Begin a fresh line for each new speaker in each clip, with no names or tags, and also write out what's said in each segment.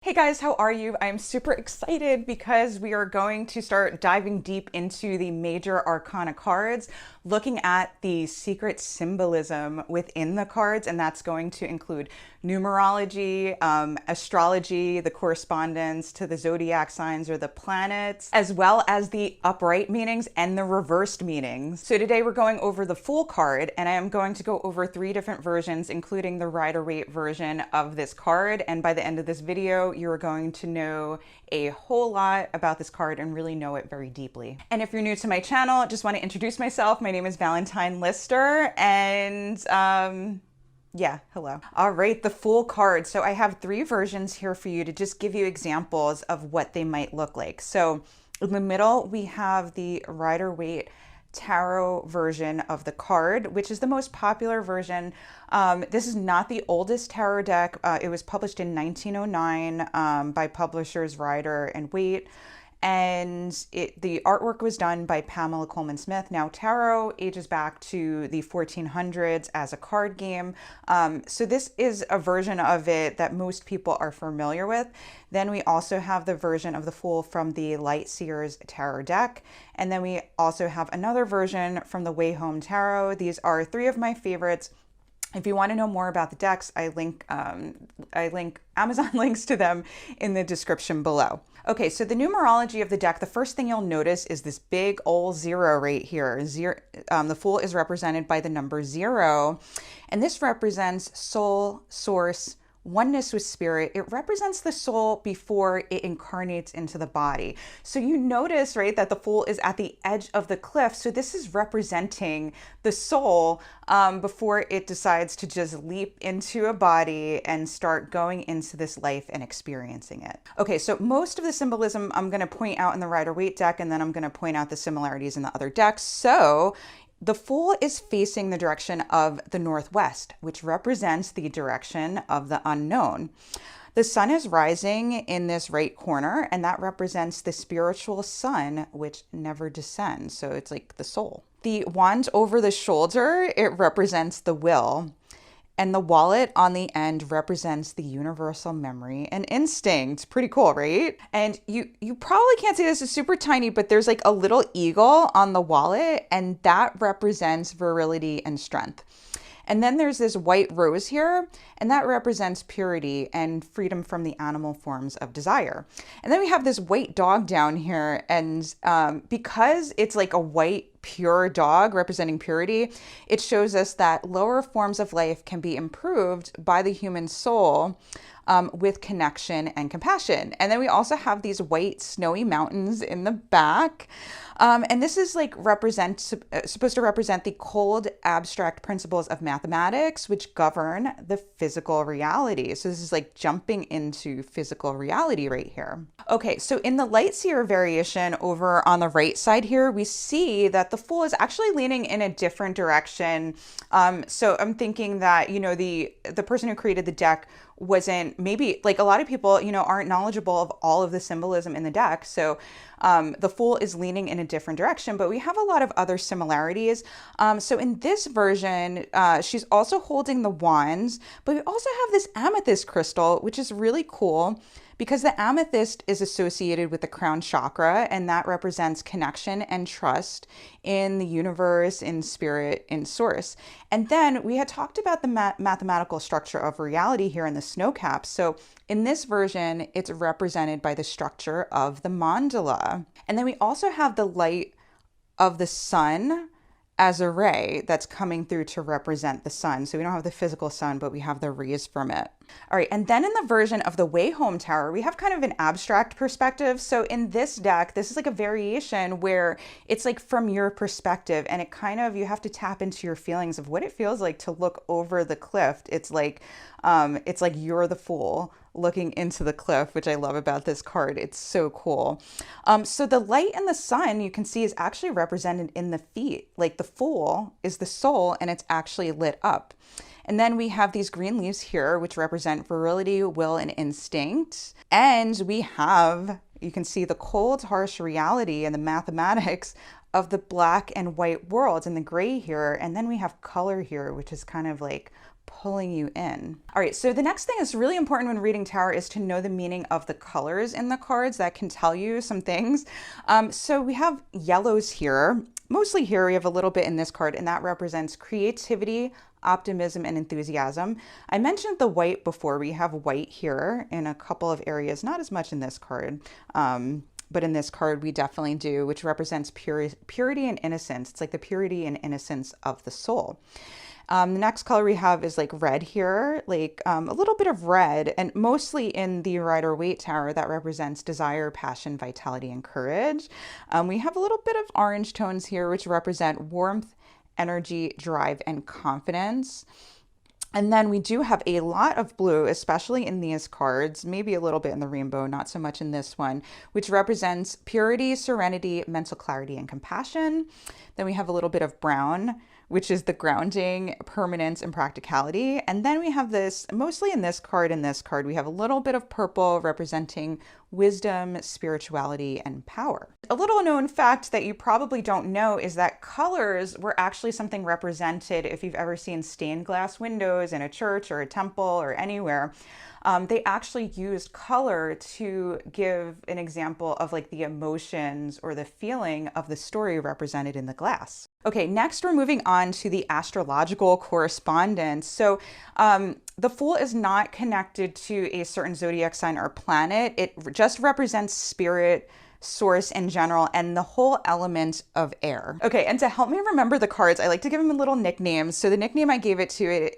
Hey guys, how are you? I'm super excited because we are going to start diving deep into the major arcana cards, looking at the secret symbolism within the cards, and that's going to include numerology, astrology, the correspondence to the zodiac signs or the planets, as well as the upright meanings and the reversed meanings. So today we're going over the Fool card, and I am going to go over 3 different versions, including the Rider-Waite version of this card. And by the end of this video, you're going to know a whole lot about this card and really know it very deeply. And if you're new to my channel, I just want to introduce myself. My name is Valentine Lister, and yeah, hello. All right, the Fool card. So I have 3 versions here for you to just give you examples of what they might look like. So in the middle, we have the Rider-Waite tarot version of the card, which is the most popular version. This is not the oldest tarot deck. It was published in 1909 by publishers Rider and Waite. And the artwork was done by Pamela Coleman Smith. Now, tarot ages back to the 1400s as a card game. So this is a version of it that most people are familiar with. Then we also have the version of the Fool from the Light Seers Tarot deck. And then we also have another version from the Way Home Tarot. These are 3 of my favorites. If you want to know more about the decks, I link Amazon links to them in the description below. Okay, so the numerology of the deck, the first thing you'll notice is this big old 0 right here. The Fool is represented by the number 0, and this represents soul, source, oneness with spirit. It represents the soul before it incarnates into the body. So you notice, right, that the Fool is at the edge of the cliff. So this is representing the soul before it decides to just leap into a body and start going into this life and experiencing it. Okay, so most of the symbolism I'm going to point out in the Rider-Waite deck, and then I'm going to point out the similarities in the other decks. So the Fool is facing the direction of the northwest, which represents the direction of the unknown. The sun is rising in this right corner, and that represents the spiritual sun, which never descends. So it's like the soul. The wand over the shoulder, it represents the will. And the wallet on the end represents the universal memory and instinct. Pretty cool, right? And you probably can't see this, it's super tiny, but there's like a little eagle on the wallet, and that represents virility and strength. And then there's this white rose here, and that represents purity and freedom from the animal forms of desire. And then we have this white dog down here, and because it's like a white, pure dog representing purity, it shows us that lower forms of life can be improved by the human soul with connection and compassion. And then we also have these white snowy mountains in the back. And this is like supposed to represent the cold, abstract principles of mathematics, which govern the physical reality. So this is like jumping into physical reality right here. Okay, so in the Light Seer variation over on the right side here, we see that the Fool is actually leaning in a different direction. So I'm thinking that, you know, the person who created the deck wasn't, maybe like a lot of people, you know, aren't knowledgeable of all of the symbolism in the deck. So the Fool is leaning in a different direction, but we have a lot of other similarities. So in this version, she's also holding the wands, but we also have this amethyst crystal, which is really cool because the amethyst is associated with the crown chakra, and that represents connection and trust in the universe, in spirit, in source. And then we had talked about the mathematical structure of reality here in the snow caps. So in this version, it's represented by the structure of the mandala. And then we also have the light of the sun as a ray that's coming through to represent the sun. So we don't have the physical sun, but we have the rays from it. All right, and then in the version of the Way Home Tower, we have kind of an abstract perspective. So in this deck, this is like a variation where it's like from your perspective, and it kind of, you have to tap into your feelings of what it feels like to look over the cliff. It's like you're the Fool looking into the cliff, which I love about this card. It's so cool. So the light and the sun, you can see, is actually represented in the feet. Like the Fool is the soul, and it's actually lit up. And then we have these green leaves here, which represent virility, will, and instinct. And we have, you can see the cold, harsh reality and the mathematics of the black and white worlds and the gray here. And then we have color here, which is kind of like pulling you in. All right, so the next thing that's really important when reading tarot is to know the meaning of the colors in the cards. That can tell you some things. So we have yellows here, mostly here. We have a little bit in this card, and that represents creativity, optimism, and enthusiasm. I mentioned the white before. We have white here in a couple of areas, not as much in this card. But in this card, we definitely do, which represents purity and innocence. It's like the purity and innocence of the soul. The next color we have is like red here, like a little bit of red, and mostly in the Rider-Waite Tarot, that represents desire, passion, vitality, and courage. We have a little bit of orange tones here, which represent warmth, energy, drive, and confidence. And then we do have a lot of blue, especially in these cards, maybe a little bit in the rainbow, not so much in this one, which represents purity, serenity, mental clarity, and compassion. Then we have a little bit of brown, which is the grounding, permanence, and practicality. And then we have this, mostly in this card, we have a little bit of purple representing wisdom, spirituality, and power. A little known fact that you probably don't know is that colors were actually something represented if you've ever seen stained glass windows in a church or a temple or anywhere. They actually used color to give an example of like the emotions or the feeling of the story represented in the glass. Okay, next we're moving on to the astrological correspondence. So the Fool is not connected to a certain zodiac sign or planet. It just represents spirit, source in general, and the whole element of air. Okay, and to help me remember the cards, I like to give them little nicknames. So the nickname I gave it to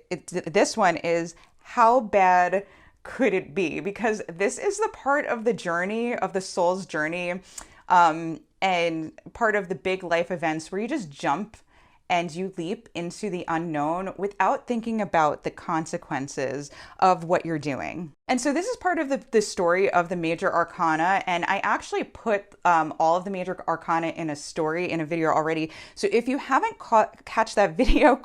this one is How Bad Could It Be? Because this is the part of the journey, of the soul's journey, and part of the big life events where you just jump and you leap into the unknown without thinking about the consequences of what you're doing. And so this is part of the story of the major arcana, and I actually put all of the major arcana in a story, in a video already. So if you haven't catch that video,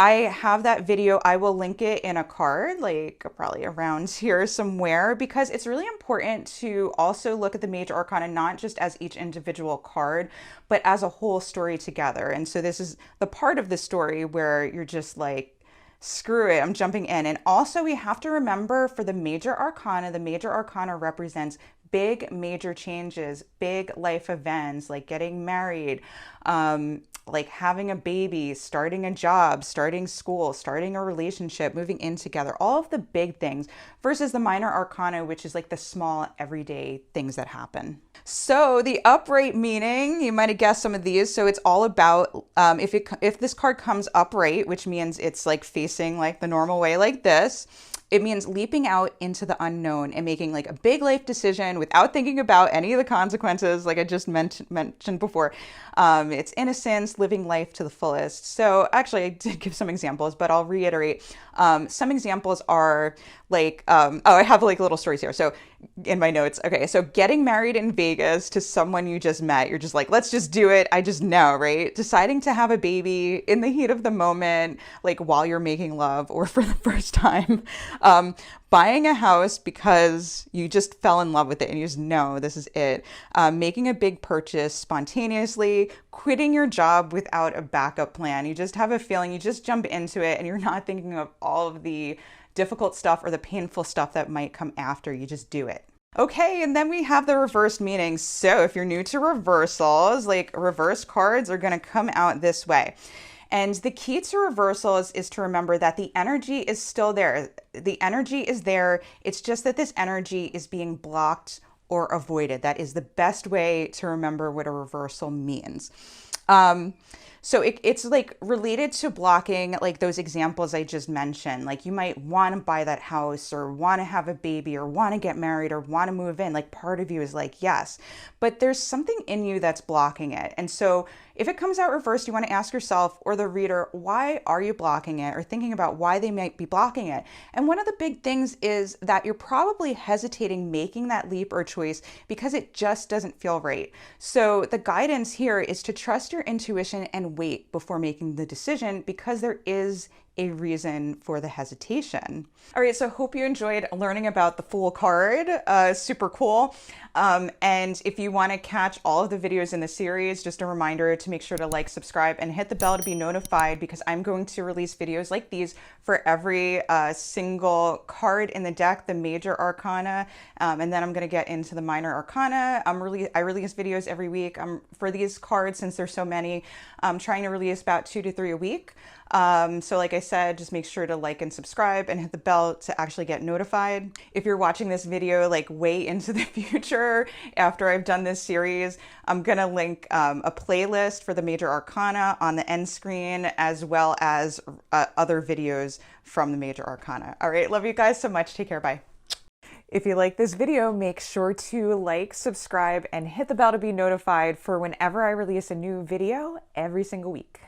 I have that video. I will link it in a card, like probably around here somewhere, because it's really important to also look at the major arcana, not just as each individual card, but as a whole story together. And so this is the part of the story where you're just like, screw it, I'm jumping in. And also we have to remember for the major arcana represents big major changes, big life events like getting married, like having a baby, starting a job, starting school, starting a relationship, moving in together, all of the big things, versus the minor arcana, which is like the small everyday things that happen. So the upright meaning, you might have guessed some of these. So it's all about, if this card comes upright, which means it's like facing like the normal way like this, it means leaping out into the unknown and making like a big life decision without thinking about any of the consequences, like I just mentioned before. It's innocence, living life to the fullest. So actually, I did give some examples, but I'll reiterate. Some examples are like, I have like little stories here. So in my notes, okay, so getting married in Vegas to someone you just met, you're just like, let's just do it. I just know, right? Deciding to have a baby in the heat of the moment, like while you're making love or for the first time. Buying a house because you just fell in love with it and you just know this is it. Making a big purchase spontaneously, quitting your job without a backup plan. You just have a feeling, you just jump into it and you're not thinking of all of the difficult stuff or the painful stuff that might come after. You just do it. Okay, and then we have the reversed meanings. So if you're new to reversals, like reverse cards are going to come out this way. And the key to reversals is to remember that the energy is still there. The energy is there. It's just that this energy is being blocked or avoided. That is the best way to remember what a reversal means. So it's like related to blocking, like those examples I just mentioned. Like you might want to buy that house or want to have a baby or want to get married or want to move in. Like part of you is like, yes, but there's something in you that's blocking it. And so if it comes out reversed, you want to ask yourself or the reader, why are you blocking it? Or thinking about why they might be blocking it. And one of the big things is that you're probably hesitating making that leap or choice because it just doesn't feel right. So the guidance here is to trust your intuition and wait before making the decision, because there is a reason for the hesitation. All right, so hope you enjoyed learning about the Fool card. Super cool. And if you want to catch all of the videos in the series, just a reminder to make sure to like, subscribe, and hit the bell to be notified, because I'm going to release videos like these for every single card in the deck, the major arcana, and then I'm going to get into the minor arcana. I release videos every week. For these cards, since there's so many, I'm trying to release about 2 to 3 a week. So like I said, just make sure to like and subscribe and hit the bell to actually get notified. If you're watching this video like way into the future after I've done this series, I'm gonna link a playlist for the major arcana on the end screen, as well as other videos from the major arcana. All right, love you guys so much. Take care, bye. If you like this video, make sure to like, subscribe, and hit the bell to be notified for whenever I release a new video every single week.